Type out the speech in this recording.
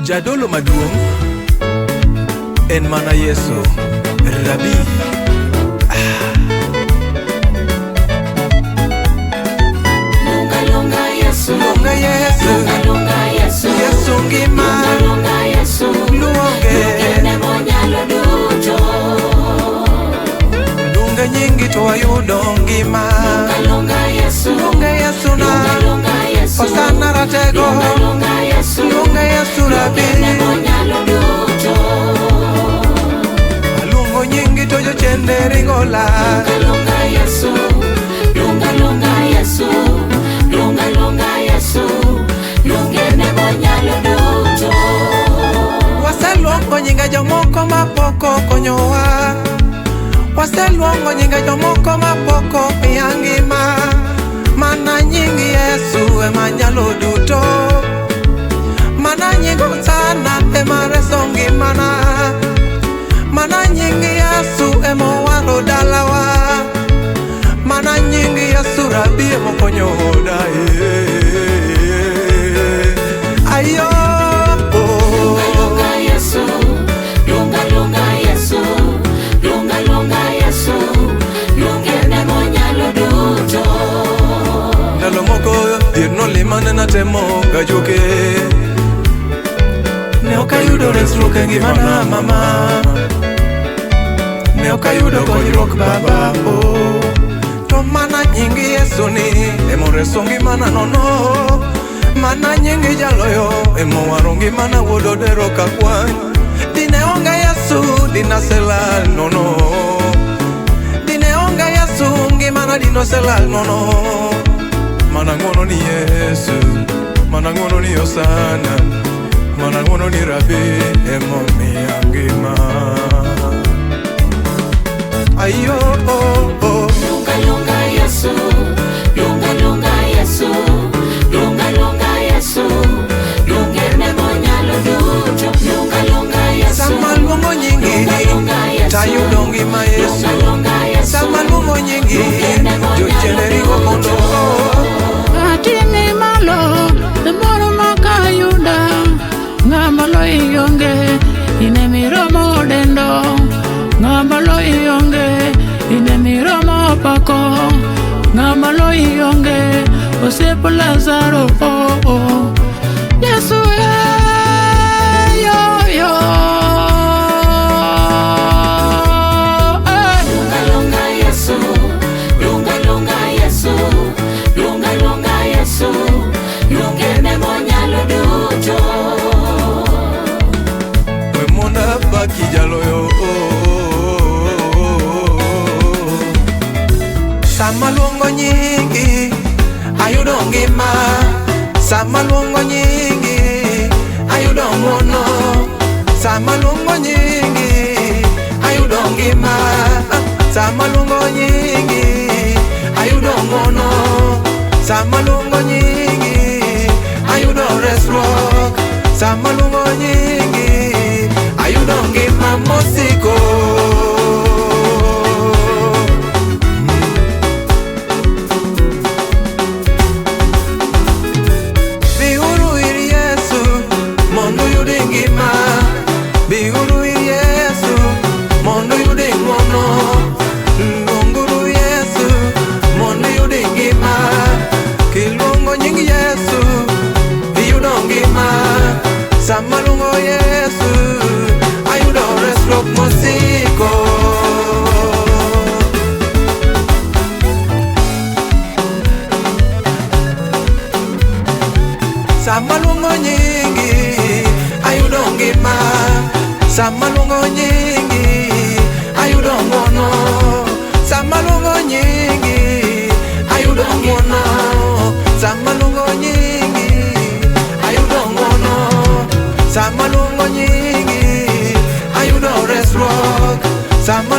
Jadolo maduong' en mana Yesu Rabi. Lunga lunga Yesu, Lunga Yesu, lunga lunga Yesu, Yesu ngima, lunga lunga Yesu, luonge, lungene monyalo duto. lunga nyingi to wayudo ngima. Lunga lunga Yesu, Lunga Yesu na, lunga lunga Yesu, osana ratego, lunga lunga Yesu, lunga Yesu Rabi. lungene monyalo duto. Lungo nyingi to jochende ringola. Lunga lunga Yesu, lunga lunga Yesu, lunga lunga Yesu, lungene monyalo duto. Waseluongo nyinga jomoko mapoko konyowa. Waseluongo nyinga jomoko mapoko miya ngima. Mana nying Yesu ema nyalo duto. Mana nying Hosana ema reso ngimana. Mana nying Yesu ema owaro dalawa. Mana nying Yesu Rabi ema okonyo odae. Ayo Lunga lunga Yesu, lunga lunga Yesu, lunga lunga Yesu, lungene monyalo duto. ndalo moko dhier nolimane natemo gajoke. Ne ok ayudo resruok e ngimana mama. Ne ok ayudo konyruok baba oh. To mana nying Yesu ni emoreso ngimana nono. Mana nying jaloyo emowaro ngimana wuod odero ka kwany. Dine onge Yesu dinaselal nono. Dine onge Yesu ngimana dinoselal nono. Mana ngono ni Yesu, mana ngono ni Hosana, mana ngono ni Rabi emomiya ngima. Ayo oh oh. Lunga lunga Yesu, lunga lunga Yesu, lunga lunga Yesu, lungene monyalo duto. Lunga lunga Yesu, Sama luongo nyingi, tayudo ngima Yesu. lunga lunga Yesu, Sama luongo nyingi, jochende ringo mondo. Atingi malo, moro makayuda, ng'amalo ionge, ine miromo dendo, ng'amalo ionge, ine miromo pako, ng'amalo ionge, osiepo Lazaro oh oh. Yesu yo yo. lunga lunga Yesu, lunga lunga Yesu, lunga lunga Yesu, lungene monyalo duto. Wemona baki jaloyo oh, oh, oh, oh. Sama luongo nyingi ayudo ngima. Sama luongo nyingi ayudo ng'wono. Sama luongo nyingi ayudo ngima. Sama luongo nyingi ayudo ng'wono. Sama luongo nyingi ayudo resruok. Sama luongo nyingi ayudo ngima mosiko. Biuru ir Yesu mondo uyud ngima. Biuru ir Yesu mondo uyud ng'wono. Luonguru Yesu mondo uyud ngima. Kiluongo nying Yesu iyudo ngima. Sama luongo Yesu ayudo resruok mosiko. Sama luongo nyingi ayudo ngima. Sama luongo nyingi ayudo ng'wono. Sama luongo nyingi ayudo ng'wono. Sama luongo nyingi ayudo ng'wono. Sama luongo nyingi ayudo resruok. Sama